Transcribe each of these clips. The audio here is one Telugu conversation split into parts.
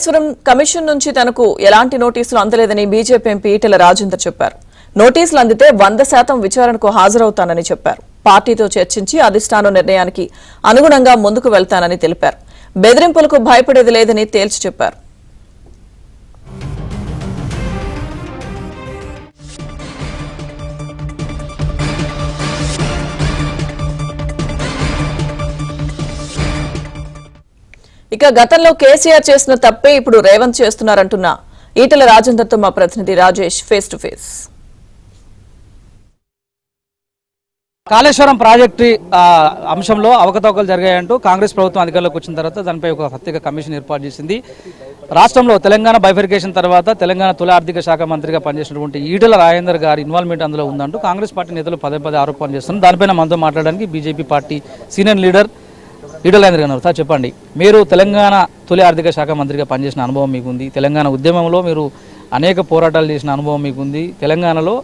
కాళేశ్వరం కమిషన్ నుంచి తనకు ఎలాంటి నోటీసులు అందలేదని బీజేపీ ఎంపీ ఈటెల రాజేందర్ చెప్పారు. నోటీసులు అందితే 100% విచారణకు హాజరవుతానని చెప్పారు. పార్టీతో చర్చించి అధిష్టానం నిర్ణయానికి అనుగుణంగా ముందుకు వెళ్తానని తెలిపారు. బెదిరింపులకు భయపడేది లేదని తేల్చి చెప్పారు. ఇక గతంలో కేసీఆర్ చేసిన తప్పే ఇప్పుడు రేవంత్ చేస్తున్నారంటున్న ఈటెల రాజేందర్తో మా ప్రతినిధి Rajesh face to face. Kaleshwaram project అంశంలో అవకతవకలు జరిగాయంటూ కాంగ్రెస్ ప్రభుత్వం అధికారంలోకి వచ్చిన తర్వాత దానిపై ఒక ప్రత్యేక కమిషన్ ఏర్పాటు చేసింది. రాష్ట్రంలో తెలంగాణ బైఫర్కేషన్ తర్వాత తెలంగాణ తొలి ఆర్థిక శాఖ మంత్రిగా పనిచేసినటువంటి ఈటెల రాజేందర్ గారి ఇన్వాల్వ్మెంట్ అందులో ఉందంటూ కాంగ్రెస్ పార్టీ నేతలు పదే ఆరోపణలు చేస్తున్నారు. దానిపైన మనతో మాట్లాడడానికి BJP party senior leader Etela Rajender గారు సార్ చెప్పండి, మీరు తెలంగాణ తొలి ఆర్థిక శాఖ మంత్రిగా పనిచేసిన అనుభవం మీకుంది. తెలంగాణ ఉద్యమంలో మీరు అనేక పోరాటాలు చేసిన అనుభవం మీకుంది. తెలంగాణలో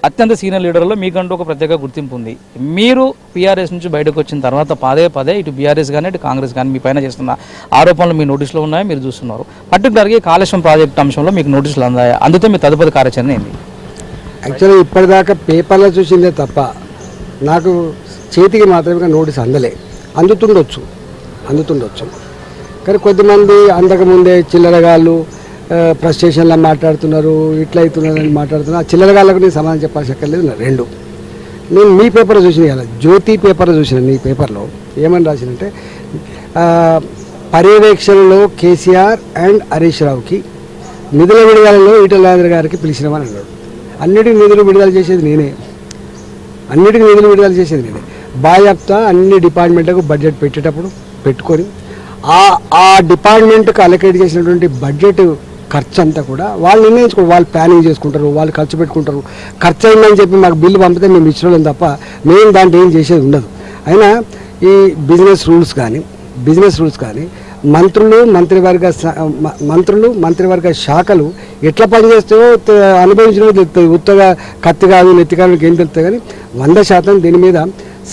అత్యంత సీనియర్ లీడర్లో మీకంటూ ఒక ప్రత్యేక గుర్తింపు ఉంది. మీరు పీఆర్ఎస్ నుంచి బయటకు వచ్చిన తర్వాత పదే ఇటు బీఆర్ఎస్ కానీ ఇటు కాంగ్రెస్ కానీ మీ పైన చేస్తున్న ఆరోపణలు మీ నోటీసులో ఉన్నాయో మీరు చూస్తున్నారు. పర్టికులర్గా కాళేశ్వరం ప్రాజెక్టు అంశంలో మీకు నోటీసులు అందాయా? అందుతో మీ తదుపరి కార్యాచరణ ఏంది? యాక్చువల్లీ ఇప్పటిదాకా పేపర్లో చూసిందే తప్ప నాకు చేతికి మాత్రమే నోటీస్ అందుతుండొచ్చు కానీ కొద్దిమంది అంతకుముందే చిల్లరగాళ్ళు ఫ్రస్ట్రేషన్లో మాట్లాడుతున్నారు, ఇట్లా అవుతున్నారని మాట్లాడుతున్నారు. ఆ చిల్లరగాళ్ళకు నేను సమాధానం చెప్పాల్సి అక్కర్లేదు. రెండు నేను మీ పేపర్ చూసిన కదా, జ్యోతి పేపర్ చూసిన. నీ పేపర్లో ఏమని రాసినంటే పర్యవేక్షణలో కేసీఆర్ అండ్ హరీష్ రావుకి నిధుల విడుదలలో ఈటెల రాజేందర్ గారికి పిలిచినామని అన్నాడు. అన్నిటికీ నిధులు విడుదల చేసేది నేనే. బాయాప్తా అన్ని డిపార్ట్మెంట్లకు బడ్జెట్ పెట్టేటప్పుడు పెట్టుకొని ఆ డిపార్ట్మెంట్కి అలొకేట్ చేసినటువంటి బడ్జెట్ ఖర్చు అంతా కూడా వాళ్ళు నిర్ణయించుకోరు. వాళ్ళు ప్లానింగ్ చేసుకుంటారు, వాళ్ళు ఖర్చు పెట్టుకుంటారు. ఖర్చు అయిందని చెప్పి మాకు బిల్లు పంపితే మేము ఇచ్చిన తప్ప మేము దాంట్లో ఏం చేసేది ఉండదు. అయినా ఈ బిజినెస్ రూల్స్ కానీ మంత్రివర్గ శాఖలు ఎట్లా పనిచేస్తాయో అనుభవించడం తెలుస్తుంది. ఉత్తగా కత్తి కాదు నెత్తి కాదు ఏం తెలుస్తుంది. కానీ 100% దీని మీద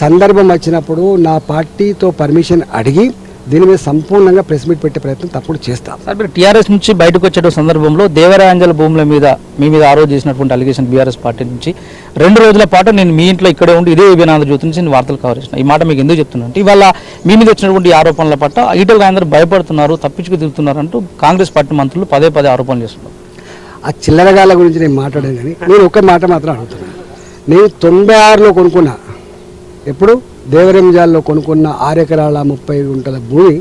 సందర్భం వచ్చినప్పుడు నా పార్టీతో పర్మిషన్ అడిగి దీని మీద సంపూర్ణంగా ప్రెస్ మీట్ పెట్టే ప్రయత్నం తప్పుడు చేస్తాం. సార్, మీరు టీఆర్ఎస్ నుంచి బయటకు వచ్చే సందర్భంలో దేవరాంజల భూముల మీద మీ మీద ఆరోజు చేసినటువంటి అలిగేషన్ బీఆర్ఎస్ పార్టీ నుంచి 2 రోజుల పాటు నేను మీ ఇంట్లో ఇక్కడే ఉండి ఇదే ఆంధ్రజ్యోతి నుంచి నేను వార్తలు కవర్ చేసిన. ఈ మాట మీకు ఎందుకు చెప్తున్నాను అంటే ఇవాళ మీ మీద వచ్చినటువంటి ఆరోపణల పట్ల ఈటెల రాజేందర్ భయపడుతున్నారు, తప్పించుకు తిరుగుతున్నారు అంటూ కాంగ్రెస్ పార్టీ మంత్రులు పదే ఆరోపణలు చేస్తున్నారు. ఆ చిల్లరగాళ్ళ గురించి నేను మాట్లాడాను. కానీ నేను ఒక్క మాట మాత్రం అడుగుతున్నాను. నేను 96లో కొనుక్కున్నా. ఎప్పుడు దేవరంజాల్లో కొనుక్కున్న 6 ఎకరాల 30 గుంటల భూమి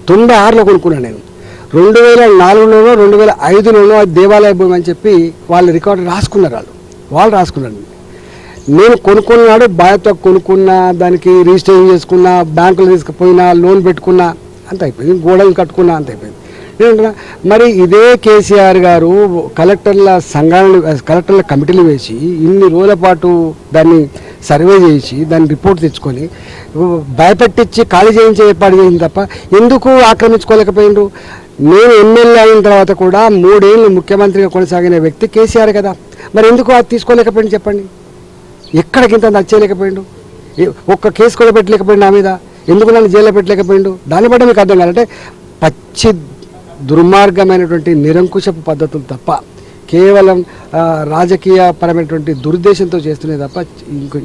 96లో కొనుక్కున్నాను నేను. 2004లోనో 2005లోనో అది దేవాలయ భూమి అని చెప్పి వాళ్ళు రికార్డు రాసుకున్నారు. వాళ్ళు రాసుకున్నారు. నేను కొనుక్కున్నాడు, బాధ్యత కొనుక్కున్నా, దానికి రిజిస్ట్రేషన్ చేసుకున్నా, బ్యాంకులు తీసుకుపోయినా, లోన్ పెట్టుకున్నా, అంత అయిపోయింది. గోడలు కట్టుకున్నా, అంత అయిపోయింది. మరి ఇదే కేసీఆర్ గారు కలెక్టర్ల కమిటీలు వేసి ఇన్ని రోజుల పాటు దాన్ని సర్వే చేసి దాన్ని రిపోర్ట్ తెచ్చుకొని భయపెట్టించి ఖాళీ చేయించే ఏర్పాటు చేసింది తప్ప ఎందుకు ఆక్రమించుకోలేకపోయిండ్రు? నేను ఎమ్మెల్యే అయిన తర్వాత కూడా 3 ఏళ్ళు ముఖ్యమంత్రిగా కొనసాగిన వ్యక్తి కేసీఆర్ కదా. మరి ఎందుకు అది తీసుకోలేకపోయింది చెప్పండి? ఎక్కడికింత నచ్చేయలేకపోయిండు? ఒక్క కేసు కూడా పెట్టలేకపోయిండు నా మీద. ఎందుకు నన్ను జైల్లో పెట్టలేకపోయిండు? దాన్ని బట్టి మీకు అర్థం కాదంటే పచ్చి దుర్మార్గమైనటువంటి నిరంకుశపు పద్ధతులు తప్ప కేవలం రాజకీయ పరమైనటువంటి దురుద్దేశంతో చేస్తున్నాయి తప్ప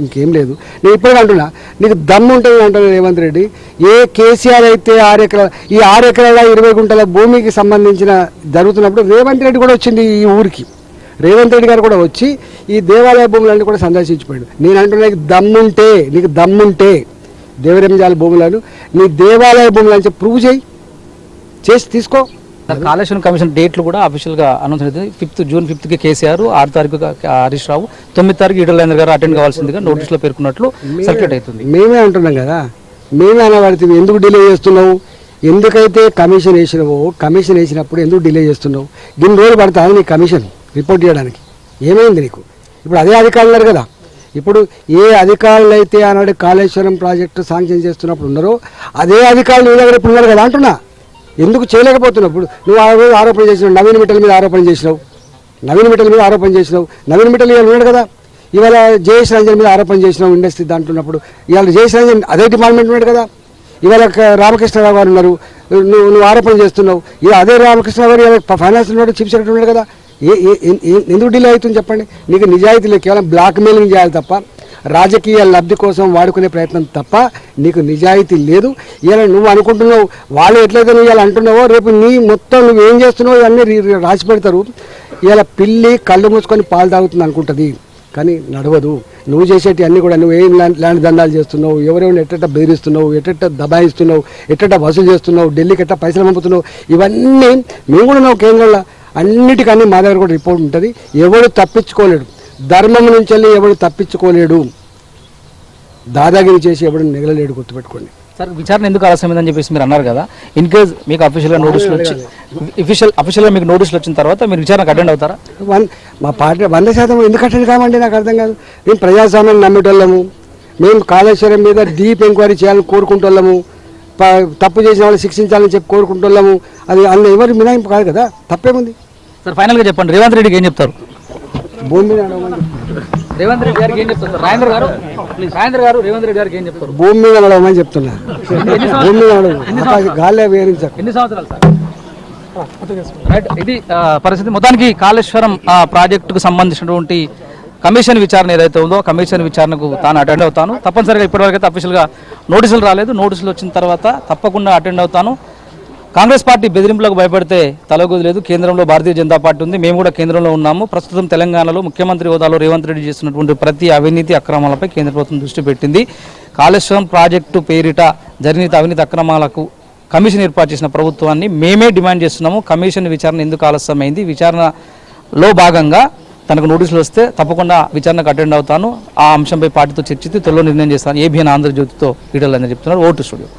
ఇంకేం లేదు. నేను ఇప్పటికీ అంటున్నా, నీకు దమ్ము ఉంటుంది అంటున్నాను రేవంత్ రెడ్డి. ఏ కేసీఆర్ అయితే 6 ఎకరాల 20 గుంటల భూమికి సంబంధించిన జరుగుతున్నప్పుడు రేవంత్ రెడ్డి కూడా వచ్చింది ఈ ఊరికి. రేవంత్ రెడ్డి గారు కూడా వచ్చి ఈ దేవాలయ భూములన్నీ కూడా సందర్శించిపోయాడు. నేను అంటున్నా, నీకు దమ్ముంటే దేవరంజాల భూములను నీ దేవాలయ భూములని చెప్పి ప్రూవ్ చేసి తీసుకో. కాళేశ్వరం కమిషన్ డేట్లు కూడా అఫీషియల్గా అనౌన్స్ అవుతుంది. జూన్ 5కి కేసీఆర్, 6 తారీఖుగా హరీష్ రావు, 9 తారీఖు ఈటెల రాజేందర్ గారు అటెండ్ కావాల్సిందిగా నోటీసులో పేర్కొన్నట్లు సర్క్యులేట్ అవుతుంది. మేమే అంటున్నాం కదా, మేమే అనబడితే ఎందుకు డిలే చేస్తున్నావు? ఎందుకైతే కమిషన్ వేసినప్పుడు ఎందుకు డిలే చేస్తున్నావు? దీని రోజులు పడతాను నీ కమిషన్ రిపోర్ట్ చేయడానికి. ఏమైంది నీకు? ఇప్పుడు అదే అధికారులు ఉన్నారు కదా. ఇప్పుడు ఏ అధికారులు అయితే ఆనాడు కాళేశ్వరం ప్రాజెక్టు శాంక్షన్ చేస్తున్నప్పుడు ఉన్నారో అదే అధికారులు నీ దగ్గర ఇప్పుడు ఉన్నారు కదా అంటున్నా. ఎందుకు చేయలేకపోతున్నప్పుడు నువ్వు ఆ రోజు ఆరోపణ చేసినావు, నవీన్ మిట్టల్ మీద ఆరోపణ చేసినావు. నవీన్ మిట్టల్ ఇవాళ ఉన్నాడు కదా. ఇవాళ జయేష్ రంజన్ మీద ఆరోపణ చేసినావు ఇండస్ట్రీ దాంట్లో ఉన్నప్పుడు. ఇవాళ జయేష్ రంజన్ అదే డిపార్ట్మెంట్ ఉన్నాడు కదా. ఇవాళ రామకృష్ణరావు గారు ఉన్నారు, నువ్వు ఆరోపణ చేస్తున్నావు. ఇది అదే రామకృష్ణ గారు ఫైనాన్స్ ఉన్నాడు, చీఫ్ సెక్రటరీ ఉన్నాడు కదా, ఎందుకు డిలే అవుతుంది చెప్పండి? నీకు నిజాయితీ లేదు, కేవలం బ్లాక్ మెయిలింగ్ చేయాలి తప్ప, రాజకీయ లబ్ధి కోసం వాడుకునే ప్రయత్నం తప్ప నీకు నిజాయితీ లేదు. ఇలా నువ్వు అనుకుంటున్నావు, వాళ్ళు ఎట్లయితే నువ్వు ఇలా అంటున్నావో రేపు నీ మొత్తం నువ్వు ఏం చేస్తున్నావు ఇవన్నీ రాసి పెడతారు. ఇలా పిల్లి కళ్ళు మూసుకొని పాలు తాగుతుంది అనుకుంటుంది, కానీ నడవదు. నువ్వు చేసేటి అన్నీ కూడా నువ్వు ఏం ల్యాండ్ దందాలు చేస్తున్నావు, ఎవరెవరిని ఎట్ట బెదిరిస్తున్నావు, ఎట్ట దబాయిస్తున్నావు, ఎట్ట వసూలు చేస్తున్నావు, ఢిల్లీకి ఎట్ట పైసలు పంపుతున్నావు, ఇవన్నీ మేము కూడా ఉన్నావు కేంద్రంలో. అన్నిటికన్నీ మా దగ్గర కూడా రిపోర్ట్ ఉంటుంది. ఎవడు తప్పించుకోలేడు, ధర్మం నుంచి వెళ్ళి ఎవడు తప్పించుకోలేడు, దాదాగిరి చేసి ఎవడు నెగలలేడు, గుర్తుపెట్టుకోండి. సార్ విచారణ ఎందుకు ఆలస్యమైందని చెప్పేసి మీరు అన్నారు కదా, ఇన్ కేస్ మీకు అఫీషియల్గా నోటీసులు వచ్చి అఫీషియల్గా మీకు నోటీసులు వచ్చిన తర్వాత మీరు విచారణకు అటెండ్ అవుతారా? మా పార్టీ 100% ఎందుకు అటెండ్ కామండి, నాకు అర్థం కాదు. మేము ప్రజాస్వామ్యాన్ని నమ్మేటోళ్ళము, మేము కాళేశ్వరం మీద డీప్ ఎంక్వైరీ చేయాలని కోరుకుంటోళ్ళము, తప్పు చేసిన వాళ్ళు శిక్షించాలని చెప్పి కోరుకుంటోళ్ళము. అది అందులో ఎవరు మినహాయింపు కాదు కదా, తప్పేముంది? సార్ ఫైనల్గా చెప్పండి, రేవంత్ రెడ్డికి ఏం చెప్తారు? భూమి మీద నడవమని రేవంత్ రెడ్డి గారికి ఏం చెప్తారు? రాజేంద్ర గారు రేవంత్ రెడ్డి గారికి ఏం చెప్తారు? భూమి మీద నడవమని చెప్తున్నా. భూమి మీద నడవు, గాల్లే వేరించకు. ఎన్ని సంవత్సరాలు సార్? రైట్, ఇది పరిస్థితి. మొత్తానికి కాళేశ్వరం ప్రాజెక్టుకు సంబంధించినటువంటి కమిషన్ విచారణ ఏదైతే ఉందో కమిషన్ విచారణకు తాను అటెండ్ అవుతాను. తప్పనిసరిగా ఇప్పటివరకు అయితే అఫీషియల్గా నోటీసులు రాలేదు. నోటీసులు వచ్చిన తర్వాత తప్పకుండా అటెండ్ అవుతాను. కాంగ్రెస్ పార్టీ బెదిరింపులకు భయపడితే తలగొదలేదు. కేంద్రంలో భారతీయ జనతా పార్టీ ఉంది, మేము కూడా కేంద్రంలో ఉన్నాము. ప్రస్తుతం తెలంగాణలో ముఖ్యమంత్రి హోదాలో రేవంత్ రెడ్డి చేస్తున్నటువంటి ప్రతి అవినీతి అక్రమాలపై కేంద్ర ప్రభుత్వం దృష్టి పెట్టింది. కాళేశ్వరం ప్రాజెక్టు పేరిట జరిగిన అవినీతి అక్రమాలకు కమిషన్ ఏర్పాటు చేసిన ప్రభుత్వాన్ని మేమే డిమాండ్ చేస్తున్నాము. కమిషన్ విచారణ ఎందుకు ఆలస్యమైంది? విచారణలో భాగంగా తనకు నోటీసులు వస్తే తప్పకుండా విచారణకు అటెండ్ అవుతాను. ఆ అంశంపై పార్టీతో చర్చిస్తూ త్వరలో నిర్ణయం చేస్తాను. ఏబిఎన్ ఆంధ్రజ్యోతితో ఈటల చెప్తున్నారు. Vote studio.